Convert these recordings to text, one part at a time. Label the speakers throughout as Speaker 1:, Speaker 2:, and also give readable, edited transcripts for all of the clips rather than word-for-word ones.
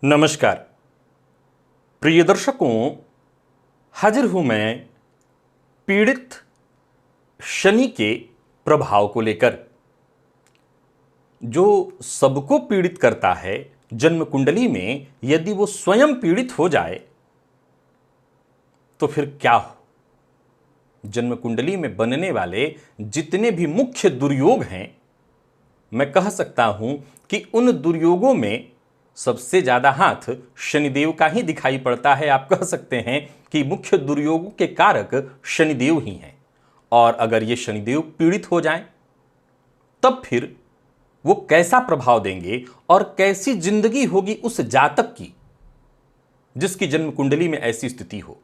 Speaker 1: नमस्कार प्रिय दर्शकों, हाजिर हूं मैं पीड़ित शनि के प्रभाव को लेकर। जो सबको पीड़ित करता है, जन्म कुंडली में यदि वो स्वयं पीड़ित हो जाए तो फिर क्या हो। जन्म कुंडली में बनने वाले जितने भी मुख्य दुर्योग हैं, मैं कह सकता हूं कि उन दुर्योगों में सबसे ज्यादा हाथ शनिदेव का ही दिखाई पड़ता है। आप कह सकते हैं कि मुख्य दुर्योगों के कारक शनिदेव ही हैं। और अगर ये शनिदेव पीड़ित हो जाएं, तब फिर वो कैसा प्रभाव देंगे और कैसी जिंदगी होगी उस जातक की जिसकी जन्म कुंडली में ऐसी स्थिति हो।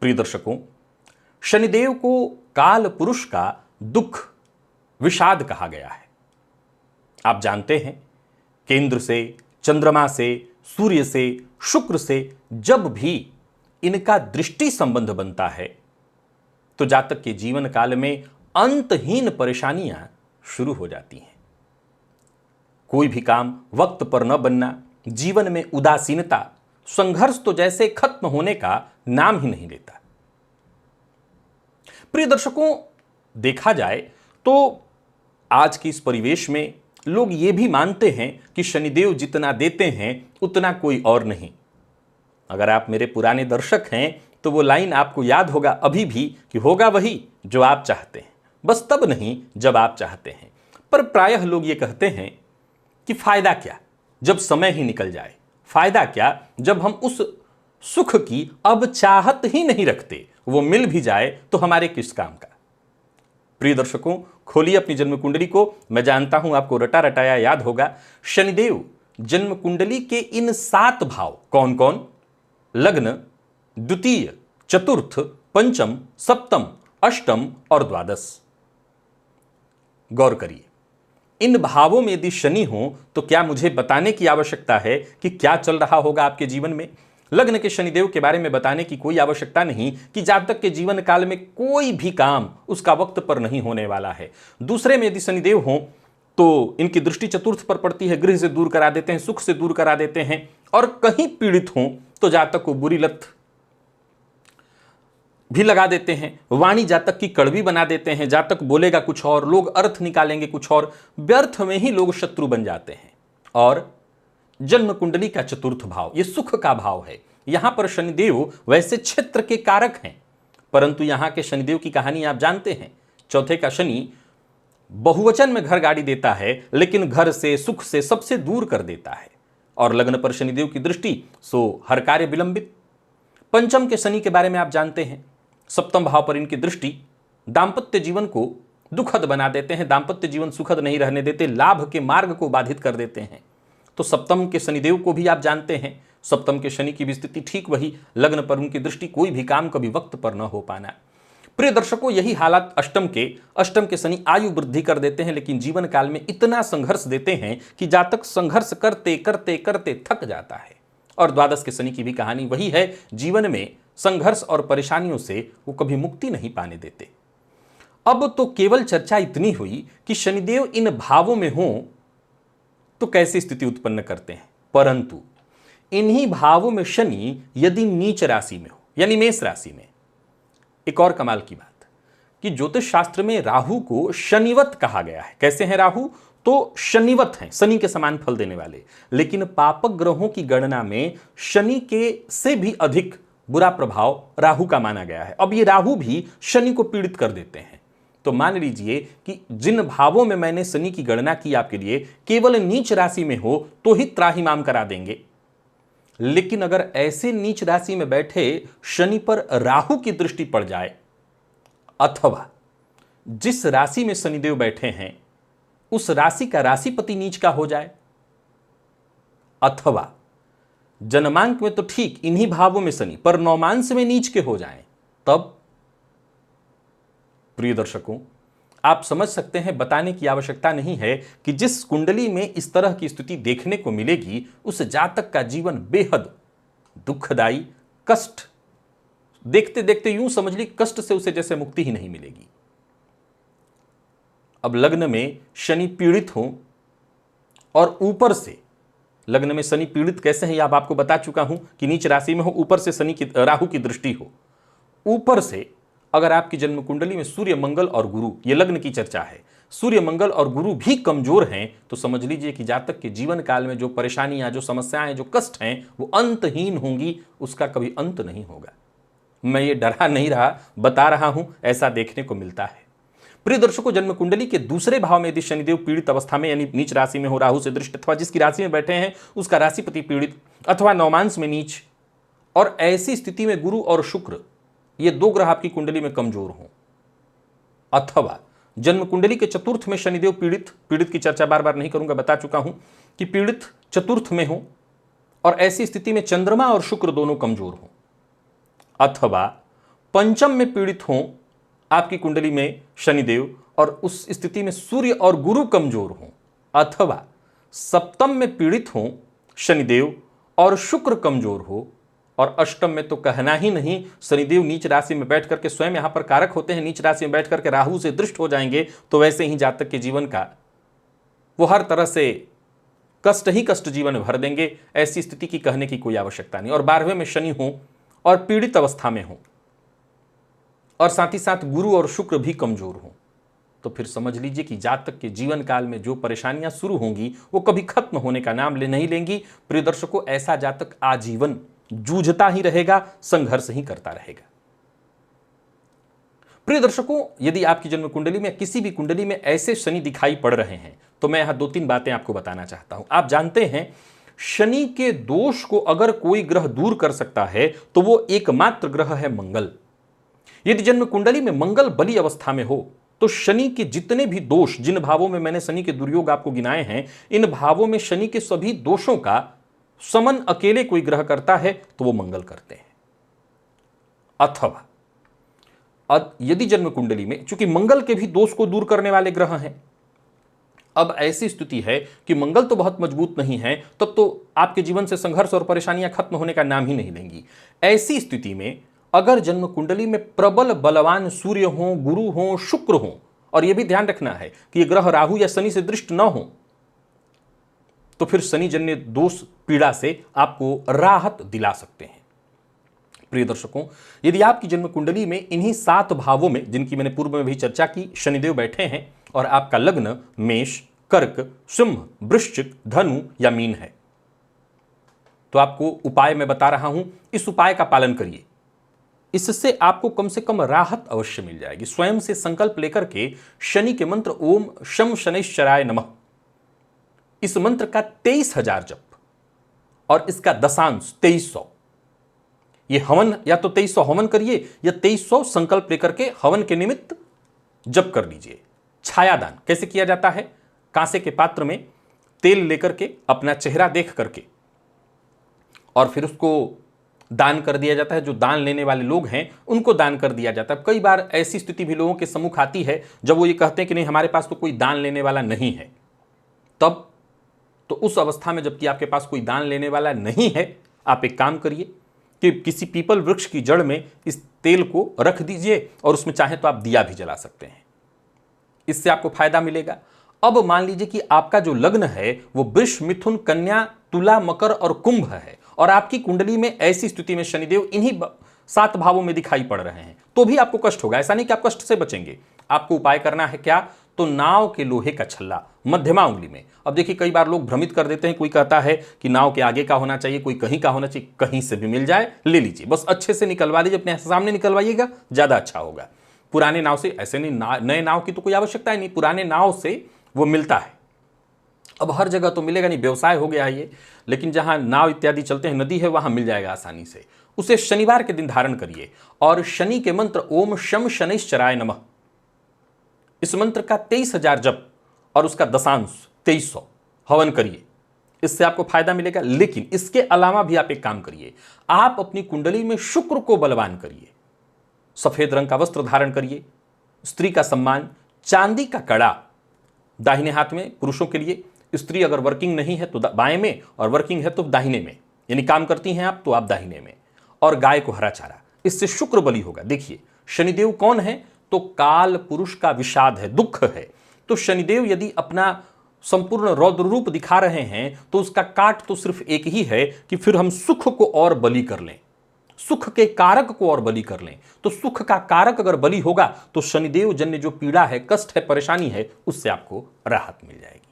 Speaker 1: प्रिय दर्शकों, शनिदेव को काल पुरुष का दुख विषाद कहा गया है। आप जानते हैं, केंद्र से, चंद्रमा से, सूर्य से, शुक्र से जब भी इनका दृष्टि संबंध बनता है तो जातक के जीवन काल में अंतहीन परेशानियां शुरू हो जाती हैं। कोई भी काम वक्त पर न बनना, जीवन में उदासीनता, संघर्ष तो जैसे खत्म होने का नाम ही नहीं लेता। प्रिय दर्शकों, देखा जाए तो आज के इस परिवेश में लोग ये भी मानते हैं कि शनिदेव जितना देते हैं उतना कोई और नहीं। अगर आप मेरे पुराने दर्शक हैं तो वो लाइन आपको याद होगा अभी भी कि होगा वही जो आप चाहते हैं, बस तब नहीं जब आप चाहते हैं। पर प्रायः लोग ये कहते हैं कि फायदा क्या जब समय ही निकल जाए, फायदा क्या जब हम उस सुख की अब चाहत ही नहीं रखते, वो मिल भी जाए तो हमारे किस काम का। प्रिय दर्शकों, खोलिए अपनी जन्म कुंडली को। मैं जानता हूं आपको रटा रटाया याद होगा। शनिदेव जन्म कुंडली के इन 7 भाव कौन कौन? लग्न, द्वितीय, चतुर्थ, पंचम, सप्तम, अष्टम और द्वादश। गौर करिए, इन भावों में यदि शनि हो तो क्या मुझे बताने की आवश्यकता है कि क्या चल रहा होगा आपके जीवन में? लग्न के शनिदेव के बारे में बताने की कोई आवश्यकता नहीं कि जातक के जीवन काल में कोई भी काम उसका वक्त पर नहीं होने वाला है। दूसरे में यदि शनिदेव हो तो इनकी दृष्टि चतुर्थ पर पड़ती है, गृह से दूर करा देते हैं, सुख से दूर करा देते हैं। और कहीं पीड़ित हो तो जातक को बुरी लत भी लगा देते हैं, वाणी जातक की कड़वी बना देते हैं। जातक बोलेगा कुछ और, लोग अर्थ निकालेंगे कुछ और, व्यर्थ में ही लोग शत्रु बन जाते हैं। और जन्म कुंडली का चतुर्थ भाव ये सुख का भाव है। यहां पर शनिदेव वैसे क्षेत्र के कारक हैं, परंतु यहां के शनिदेव की कहानी आप जानते हैं। चौथे का शनि बहुवचन में घर गाड़ी देता है, लेकिन घर से, सुख से, सबसे दूर कर देता है। और लग्न पर शनिदेव की दृष्टि सो हर कार्य विलंबित। पंचम के शनि के बारे में आप जानते हैं। सप्तम भाव पर इनकी दृष्टि दाम्पत्य जीवन को दुखद बना देते हैं, दाम्पत्य जीवन सुखद नहीं रहने देते, लाभ के मार्ग को बाधित कर देते हैं। तो सप्तम के शनिदेव को भी आप जानते हैं। सप्तम के शनि की भी स्थिति ठीक वही, लग्न पर उनकी दृष्टि, कोई भी काम कभी वक्त पर न हो पाना। प्रिय दर्शकों, यही हालात अष्टम के शनि आयु वृद्धि कर देते हैं, लेकिन जीवन काल में इतना संघर्ष देते हैं कि जातक संघर्ष करते करते करते थक जाता है। और द्वादश के शनि की भी कहानी वही है, जीवन में संघर्ष और परेशानियों से वो कभी मुक्ति नहीं पाने देते। अब तो केवल चर्चा इतनी हुई कि शनिदेव इन भावों में हो तो कैसी स्थिति उत्पन्न करते हैं, परंतु इन्हीं भावों में शनि यदि नीच राशि में हो, यानी मेष राशि में, एक और कमाल की बात कि ज्योतिष शास्त्र में राहु को शनिवत कहा गया है। कैसे हैं राहु? तो शनिवत हैं, शनि के समान फल देने वाले। लेकिन पापक ग्रहों की गणना में शनि के से भी अधिक बुरा प्रभाव राहु का माना गया है। अब ये राहु भी शनि को पीड़ित कर देते हैं। तो मान लीजिए कि जिन भावों में मैंने शनि की गणना की आपके लिए, केवल नीच राशि में हो तो ही त्राहिमाम करा देंगे। लेकिन अगर ऐसे नीच राशि में बैठे शनि पर राहु की दृष्टि पड़ जाए, अथवा जिस राशि में शनिदेव बैठे हैं उस राशि का राशिपति नीच का हो जाए, अथवा जन्मांक में तो ठीक इन्हीं भावों में शनि पर नौमांश में नीच के हो जाएं, तब प्रिय दर्शकों आप समझ सकते हैं, बताने की आवश्यकता नहीं है कि जिस कुंडली में इस तरह की स्थिति देखने को मिलेगी उस जातक का जीवन बेहद दुखदाई, कष्ट देखते देखते यूं समझ ली कष्ट से उसे जैसे मुक्ति ही नहीं मिलेगी। अब लग्न में शनि पीड़ित हो और ऊपर से लग्न में शनि पीड़ित कैसे हैं यह आपको बता चुका हूं कि नीच राशि में हो, ऊपर से शनि की राहु की दृष्टि हो, ऊपर से अगर आपकी जन्म कुंडली में सूर्य मंगल और गुरु, ये लग्न की चर्चा है, सूर्य मंगल और गुरु भी कमजोर हैं, तो समझ लीजिए कि जातक के जीवन काल में जो परेशानियां, जो समस्याएं, जो कष्ट हैं वो अंतहीन होंगी, उसका कभी अंत नहीं होगा। मैं ये डरा नहीं रहा, बता रहा हूं, ऐसा देखने को मिलता है। प्रिय दर्शकों, जन्म कुंडली के दूसरे भाव में यदि शनिदेव पीड़ित अवस्था में यानी नीच राशि में हो, राहु से दृष्ट, अथवा जिसकी राशि में बैठे हैं उसका राशिपति पीड़ित अथवा नौमांश में नीच, और ऐसी स्थिति में गुरु और शुक्र ये दो ग्रह आपकी कुंडली में कमजोर हों, अथवा जन्म कुंडली के चतुर्थ में शनिदेव पीड़ित की चर्चा बार बार नहीं करूंगा, बता चुका हूं कि पीड़ित चतुर्थ में हो और ऐसी स्थिति में चंद्रमा और शुक्र दोनों कमजोर हों, अथवा पंचम में पीड़ित हों आपकी कुंडली में शनिदेव और उस स्थिति में सूर्य और गुरु कमजोर हों, अथवा सप्तम में पीड़ित हों शनिदेव और शुक्र कमजोर हो, और अष्टम में तो कहना ही नहीं, शनिदेव नीच राशि में बैठ करके स्वयं यहां पर कारक होते हैं, नीच राशि में बैठ करके राहु से दृष्ट हो जाएंगे, तो वैसे ही जातक के जीवन का वो हर तरह से कष्ट ही कष्ट जीवन भर देंगे। ऐसी स्थिति की कहने की कोई आवश्यकता नहीं। और 12वें में शनि हो और पीड़ित अवस्था में हो और साथ ही साथ गुरु और शुक्र भी कमजोर हो, तो फिर समझ लीजिए कि जातक के जीवन काल में जो परेशानियां शुरू होंगी वो कभी खत्म होने का नाम नहीं लेंगी। प्रिय दर्शकों, ऐसा जातक आजीवन जूझता ही रहेगा, संघर्ष ही करता रहेगा। प्रिय दर्शकों, यदि आपकी जन्म कुंडली में किसी भी कुंडली में ऐसे शनि दिखाई पड़ रहे हैं तो मैं यहां 2-3 बातें आपको बताना चाहता हूं। आप जानते हैं शनि के दोष को अगर कोई ग्रह दूर कर सकता है तो वो एकमात्र ग्रह है मंगल। यदि जन्म कुंडली में मंगल बली अवस्था में हो तो शनि के जितने भी दोष, जिन भावों में मैंने शनि के दुर्योग आपको गिनाए हैं, इन भावों में शनि के सभी दोषों का समन अकेले कोई ग्रह करता है तो वो मंगल करते हैं। अथवा यदि जन्म कुंडली में, चूंकि मंगल के भी दोष को दूर करने वाले ग्रह हैं, अब ऐसी स्थिति है कि मंगल तो बहुत मजबूत नहीं है, तब तो आपके जीवन से संघर्ष और परेशानियां खत्म होने का नाम ही नहीं लेंगी। ऐसी स्थिति में अगर जन्म कुंडली में प्रबल बलवान सूर्य हो, गुरु हो, शुक्र हो, और यह भी ध्यान रखना है कि यह ग्रह राहु या शनि से दृष्ट न हो, तो फिर शनि जन्य दोष पीड़ा से आपको राहत दिला सकते हैं। प्रिय दर्शकों, यदि आपकी जन्म कुंडली में इन्हीं 7 भावों में, जिनकी मैंने पूर्व में भी चर्चा की, शनिदेव बैठे हैं और आपका लग्न मेष, कर्क, सिंह, वृश्चिक, धनु या मीन है, तो आपको उपाय मैं बता रहा हूं, इस उपाय का पालन करिए। इससे आपको कम से कम राहत अवश्य मिल जाएगी। स्वयं से संकल्प लेकर के शनि के मंत्र ओम शम शनैश्चराय नमः, इस मंत्र का 23,000 जप और इसका दशांश 2300, ये हवन या तो 2300 हवन करिए या 2300 संकल्प लेकर के हवन के निमित्त जप कर लीजिए। छायादान कैसे किया जाता है? कांसे के पात्र में तेल लेकर के अपना चेहरा देख करके और फिर उसको दान कर दिया जाता है। जो दान लेने वाले लोग हैं उनको दान कर दिया जाता है। कई बार ऐसी स्थिति भी लोगों के सम्मुख आती है जब वो ये कहते हैं कि नहीं, हमारे पास तो कोई दान लेने वाला नहीं है। तब तो उस अवस्था में जबकि आपके पास कोई दान लेने वाला नहीं है, आप एक काम करिए कि किसी पीपल वृक्ष की जड़ में इस तेल को रख दीजिए और उसमें चाहे तो आप दिया भी जला सकते हैं। इससे आपको फायदा मिलेगा। अब मान लीजिए कि आपका जो लग्न है वो वृष, मिथुन, कन्या, तुला, मकर और कुंभ है और आपकी कुंडली में ऐसी स्थिति में शनिदेव इन्हीं 7 भावों में दिखाई पड़ रहे हैं, तो भी आपको कष्ट होगा। ऐसा नहीं कि आप कष्ट से बचेंगे। आपको उपाय करना है क्या? तो नाव के लोहे का छल्ला मध्यमा उंगली में। अब देखिए, कई बार लोग भ्रमित कर देते हैं। कोई कहता है कि नाव के आगे का होना चाहिए, कोई कहीं का होना चाहिए। कहीं से भी मिल जाए ले लीजिए, बस अच्छे से निकलवा लीजिए, अपने सामने निकलवाइएगा, ज्यादा अच्छा होगा। पुराने नाव से ऐसे नहीं, नए नाव की तो कोई आवश्यकता ही नहीं, पुराने नाव से वो मिलता है। अब हर जगह तो मिलेगा नहीं, व्यवसाय हो गया है ये, लेकिन जहां नाव इत्यादि चलते हैं, नदी है, वहां मिल जाएगा आसानी से। उसे शनिवार के दिन धारण करिए और शनि के मंत्र ओम शम शनैश्चराय नमः, इस मंत्र का 23,000 जप और उसका दशांश 2300 हवन करिए। इससे आपको फायदा मिलेगा। लेकिन इसके अलावा भी आप एक काम करिए, आप अपनी कुंडली में शुक्र को बलवान करिए। सफेद रंग का वस्त्र धारण करिए, स्त्री का सम्मान, चांदी का कड़ा दाहिने हाथ में पुरुषों के लिए, स्त्री अगर वर्किंग नहीं है तो बाएं में और वर्किंग है तो दाहिने में, यानी काम करती हैं आप तो आप दाहिने में, और गाय को हरा चारा, इससे शुक्र बली होगा। देखिए शनिदेव कौन है, तो काल पुरुष का विषाद है, दुख है। तो शनिदेव यदि अपना संपूर्ण रौद्र रूप दिखा रहे हैं तो उसका काट तो सिर्फ एक ही है कि फिर हम सुख को और बली कर लें, सुख के कारक को और बली कर लें। तो सुख का कारक अगर बली होगा तो शनिदेव जन्य जो पीड़ा है, कष्ट है, परेशानी है, उससे आपको राहत मिल जाएगी।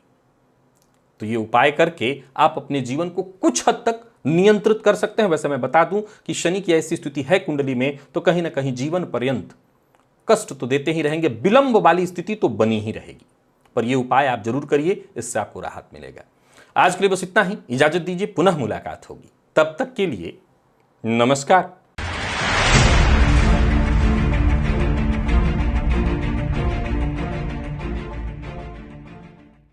Speaker 1: तो ये उपाय करके आप अपने जीवन को कुछ हद तक नियंत्रित कर सकते हैं। वैसे मैं बता दूं कि शनि की ऐसी स्थिति है कुंडली में तो कहीं ना कहीं जीवन पर्यंत कष्ट तो देते ही रहेंगे, विलंब वाली स्थिति तो बनी ही रहेगी। पर यह उपाय आप जरूर करिए, इससे आपको राहत मिलेगा। आज के लिए बस इतना ही, इजाजत दीजिए, पुनः मुलाकात होगी। तब तक के लिए नमस्कार।